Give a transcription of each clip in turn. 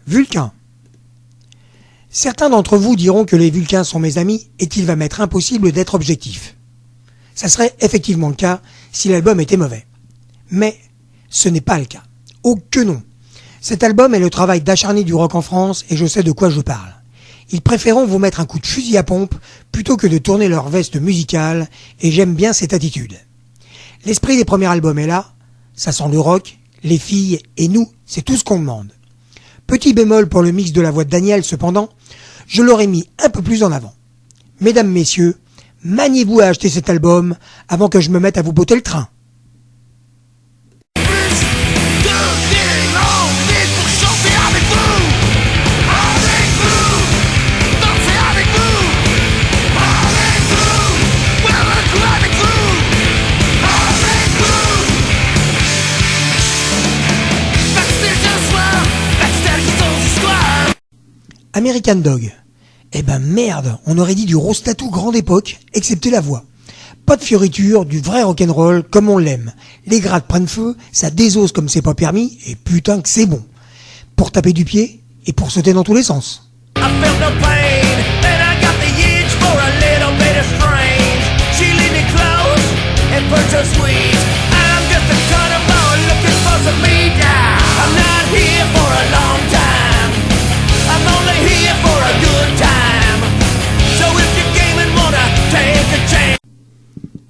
Vulcain. Certains d'entre vous diront que les Vulcains sont mes amis et qu'il va m'être impossible d'être objectif. Ça serait effectivement le cas si l'album était mauvais. Mais ce n'est pas le cas. Oh que non. Cet album est le travail d'acharné du rock en France et je sais de quoi je parle. Ils préféreront vous mettre un coup de fusil à pompe plutôt que de tourner leur veste musicale et j'aime bien cette attitude. L'esprit des premiers albums est là, ça sent le rock, les filles et nous, c'est tout ce qu'on demande. Petit bémol pour le mix de la voix de Daniel cependant, je l'aurais mis un peu plus en avant. Mesdames, messieurs, maniez-vous à acheter cet album avant que je me mette à vous botter le train. American Dog. Eh ben merde, on aurait dit du rose tattoo grande époque, excepté la voix. Pas de fioriture, du vrai rock'n'roll comme on l'aime. Les grattes prennent feu, ça désosse comme c'est pas permis, et putain que c'est bon. Pour taper du pied, et pour sauter dans tous les sens.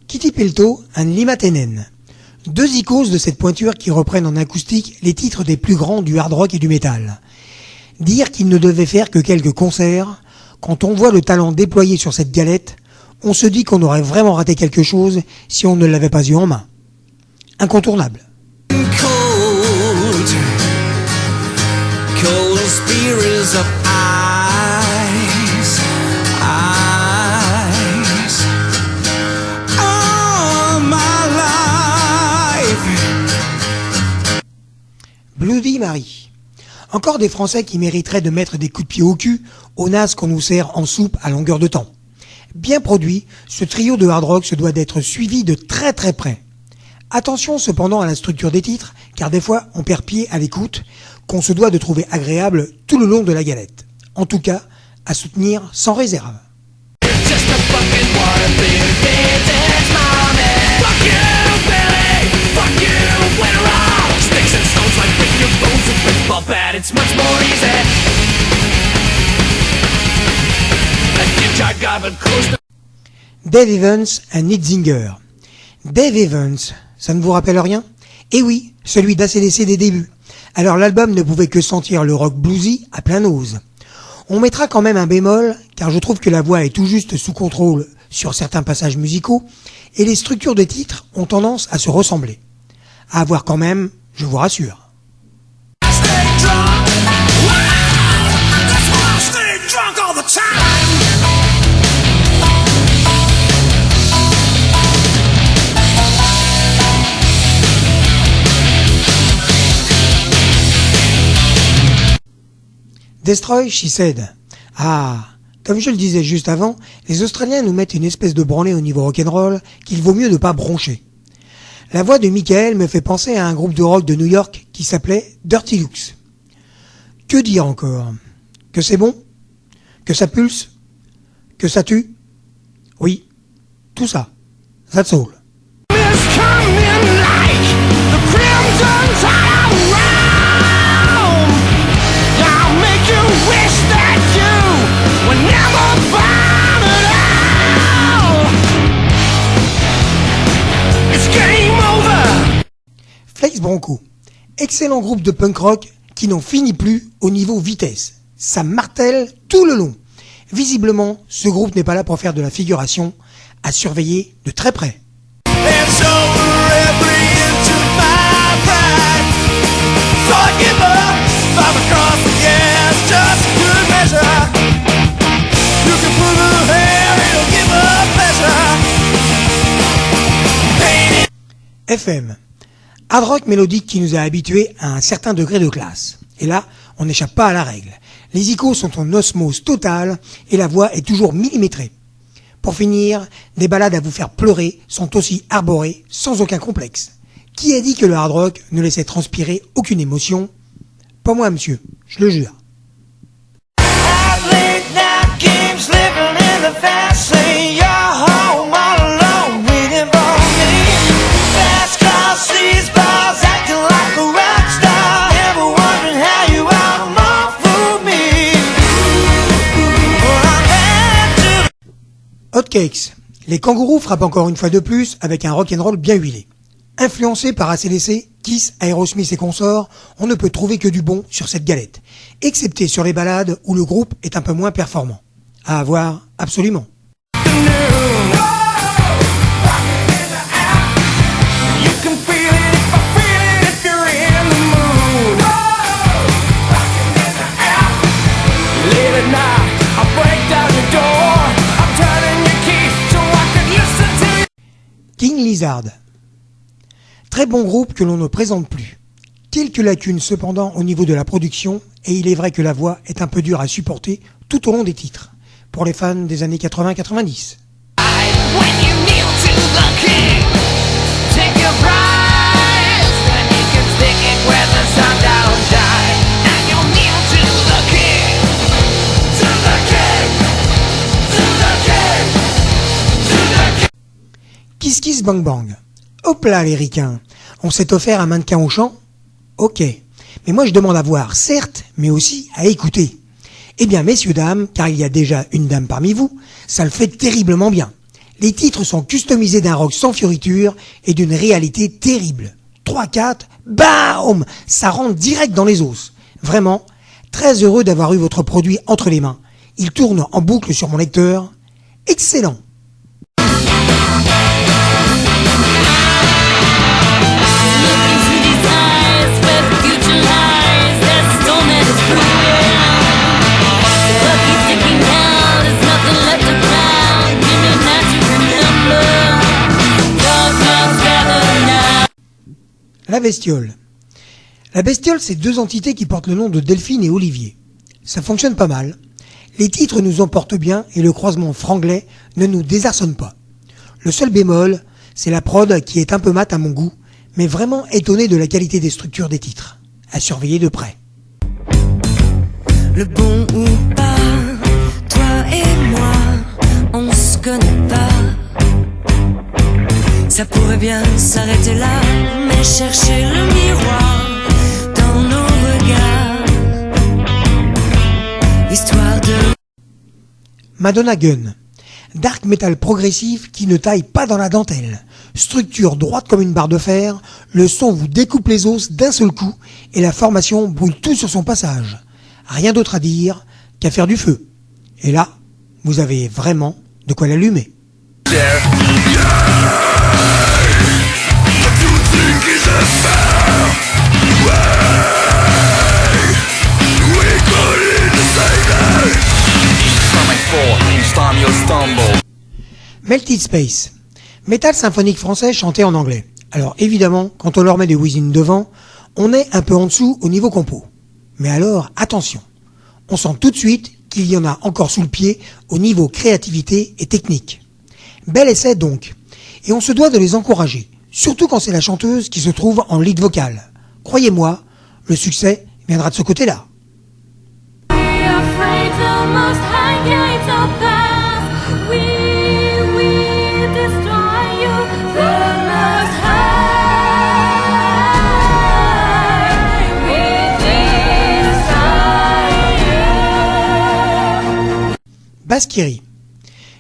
Kitty Pelto, un Limatenen. Deux icônes de cette pointure qui reprennent en acoustique les titres des plus grands du hard rock et du métal. Dire qu'ils ne devaient faire que quelques concerts, quand on voit le talent déployé sur cette galette, on se dit qu'on aurait vraiment raté quelque chose si on ne l'avait pas eu en main. Incontournable. Cold spirits of ice, ice, all my life. Bloody Mary. Encore des Français qui mériteraient de mettre des coups de pied au cul aux nazes qu'on nous sert en soupe à longueur de temps. Bien produit, ce trio de hard rock se doit d'être suivi de très très près. Attention cependant à la structure des titres, car des fois on perd pied à l'écoute, qu'on se doit de trouver agréable tout le long de la galette. En tout cas, à soutenir sans réserve. Dave Evans, un Nitzinger. Dave Evans, ça ne vous rappelle rien? Eh oui, celui d'ACDC des débuts. Alors l'album ne pouvait que sentir le rock bluesy à plein nose. On mettra quand même un bémol, car je trouve que la voix est tout juste sous contrôle sur certains passages musicaux, et les structures des titres ont tendance à se ressembler. À voir quand même, je vous rassure. Destroy, she said. Ah, comme je le disais juste avant, les Australiens nous mettent une espèce de branlée au niveau rock'n'roll qu'il vaut mieux ne pas broncher. La voix de Michael me fait penser à un groupe de rock de New York qui s'appelait Dirty Looks. Que dire encore? Que c'est bon? Que ça pulse? Que ça tue? Oui, tout ça. That's all. Flex Bronco, excellent groupe de punk rock qui n'en finit plus au niveau vitesse. Ça martèle tout le long. Visiblement, ce groupe n'est pas là pour faire de la figuration, à surveiller de très près. FM, hard rock mélodique qui nous a habitués à un certain degré de classe. Et là, on n'échappe pas à la règle. Les icônes sont en osmose totale et la voix est toujours millimétrée. Pour finir, des ballades à vous faire pleurer sont aussi arborées sans aucun complexe. Qui a dit que le hard rock ne laissait transpirer aucune émotion? Pas moi, monsieur, je le jure. Cupcakes. Les kangourous frappent encore une fois de plus avec un rock'n'roll bien huilé. Influencé par AC/DC, Kiss, Aerosmith et consorts, on ne peut trouver que du bon sur cette galette, excepté sur les ballades où le groupe est un peu moins performant. À avoir, absolument. King Lizard. Très bon groupe que l'on ne présente plus. Quelques lacunes cependant au niveau de la production, et il est vrai que la voix est un peu dure à supporter tout au long des titres, pour les fans des années 80-90. Kiss Kiss Bang Bang. Hop là les ricains, on s'est offert un mannequin au chant? Ok, mais moi je demande à voir, certes, mais aussi à écouter. Eh bien messieurs dames, car il y a déjà une dame parmi vous, ça le fait terriblement bien. Les titres sont customisés d'un rock sans fioriture et d'une réalité terrible. 3-4, BAM! Ça rentre direct dans les os. Vraiment, très heureux d'avoir eu votre produit entre les mains. Il tourne en boucle sur mon lecteur. Excellent! La bestiole. La bestiole, c'est deux entités qui portent le nom de Delphine et Olivier. Ça fonctionne pas mal. Les titres nous emportent bien et le croisement franglais ne nous désarçonne pas. Le seul bémol, c'est la prod qui est un peu mate à mon goût, mais vraiment étonné de la qualité des structures des titres. À surveiller de près. Le bon ou pas, toi et moi, on se connaît pas. Ça pourrait bien s'arrêter là, mais chercher le miroir dans nos regards. Histoire de... Madonna Gun. Dark metal progressif qui ne taille pas dans la dentelle. Structure droite comme une barre de fer, le son vous découpe les os d'un seul coup et la formation brûle tout sur son passage. Rien d'autre à dire qu'à faire du feu. Et là, vous avez vraiment de quoi l'allumer. Melted Space. Métal symphonique français chanté en anglais. Alors évidemment, quand on leur met des whizzing devant, on est un peu en dessous au niveau compo. Mais alors, attention. On sent tout de suite qu'il y en a encore sous le pied au niveau créativité et technique. Bel essai donc. Et on se doit de les encourager. Surtout quand c'est la chanteuse qui se trouve en lead vocal. Croyez-moi, le succès viendra de ce côté-là. Baskiri.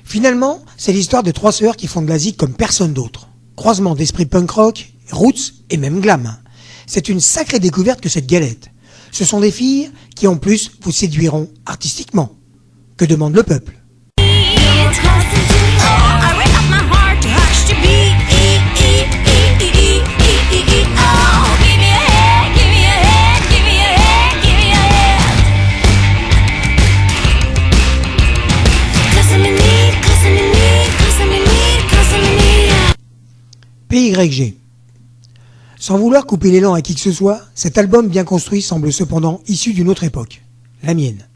Finalement, c'est l'histoire de trois sœurs qui font de la zik comme personne d'autre. Croisement d'esprit punk rock, roots et même glam. C'est une sacrée découverte que cette galette. Ce sont des filles qui en plus vous séduiront artistiquement. Que demande le peuple? PYG. Sans vouloir couper l'élan à qui que ce soit, cet album bien construit semble cependant issu d'une autre époque, la mienne.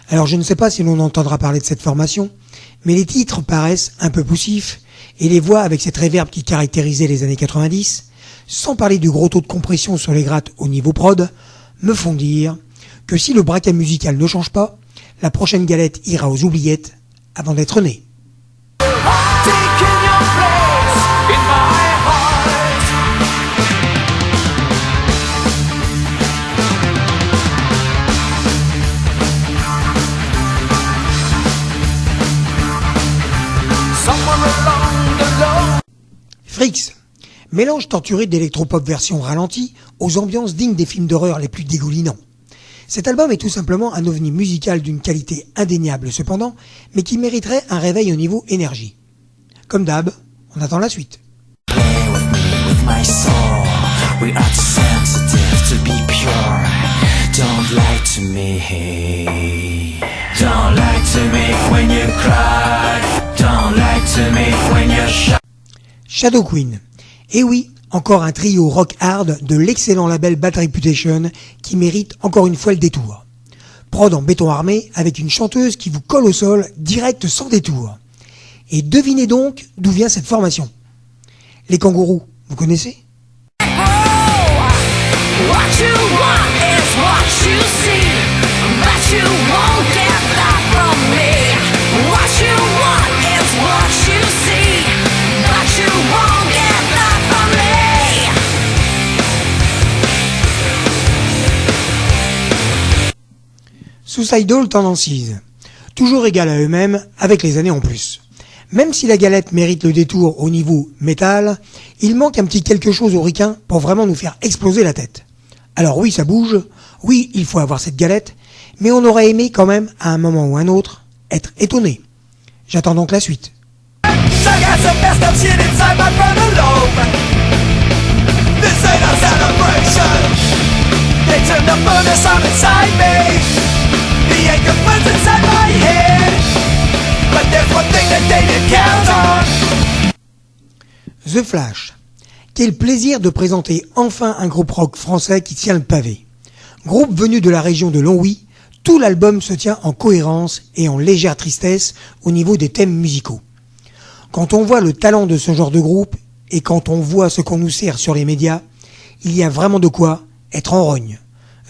Alors je ne sais pas si l'on entendra parler de cette formation, mais les titres paraissent un peu poussifs, et les voix avec cette réverb qui caractérisait les années 90, sans parler du gros taux de compression sur les grattes au niveau prod, me font dire que si le braquet musical ne change pas, la prochaine galette ira aux oubliettes avant d'être née. Mélange torturé d'électropop version ralentie aux ambiances dignes des films d'horreur les plus dégoulinants. Cet album est tout simplement un ovni musical d'une qualité indéniable cependant, mais qui mériterait un réveil au niveau énergie. Comme d'hab, on attend la suite. My soul, we are too sensitive to be pure. Don't lie to me. Don't lie to me when you cry. Don't lie to me when you're shy. Shadow Queen. Et oui, encore un trio rock hard de l'excellent label Bad Reputation qui mérite encore une fois le détour. Prod en béton armé avec une chanteuse qui vous colle au sol direct sans détour. Et devinez donc d'où vient cette formation. Les kangourous. Vous connaissez? What you want is what you see, but you won't get that from me. What you want is what you see, but you won't get that from me. Suicidal Tendencies. Toujours égal à eux-mêmes, avec les années en plus. Même si la galette mérite le détour au niveau métal, il manque un petit quelque chose aux ricains pour vraiment nous faire exploser la tête. Alors oui, ça bouge, oui, il faut avoir cette galette, mais on aurait aimé quand même, à un moment ou un autre, être étonné. J'attends donc la suite. The Flash. Quel plaisir de présenter enfin un groupe rock français qui tient le pavé. Groupe venu de la région de Longwy, tout l'album se tient en cohérence et en légère tristesse au niveau des thèmes musicaux. Quand on voit le talent de ce genre de groupe et quand on voit ce qu'on nous sert sur les médias, il y a vraiment de quoi être en rogne.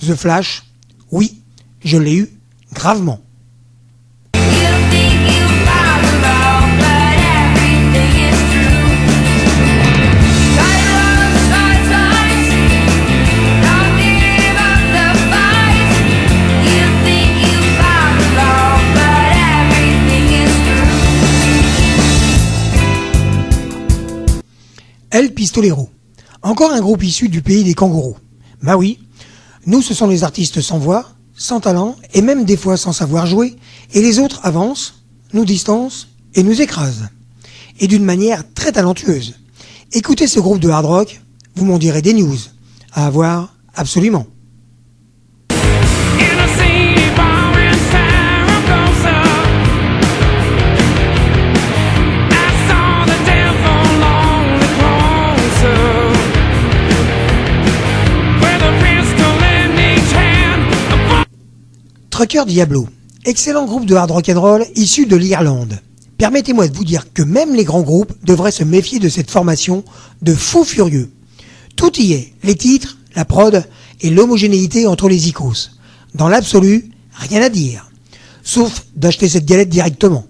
The Flash, oui, je l'ai eu gravement. El Pistolero. Encore un groupe issu du pays des kangourous. Bah oui, nous ce sont les artistes sans voix, sans talent et même des fois sans savoir jouer, et les autres avancent, nous distancent et nous écrasent. Et d'une manière très talentueuse. Écoutez ce groupe de hard rock, vous m'en direz des news. À avoir absolument. Trucker Diablo, excellent groupe de hard rock'n'roll issu de l'Irlande. Permettez-moi de vous dire que même les grands groupes devraient se méfier de cette formation de fous furieux. Tout y est, les titres, la prod et l'homogénéité entre les icônes. Dans l'absolu, rien à dire. Sauf d'acheter cette galette directement.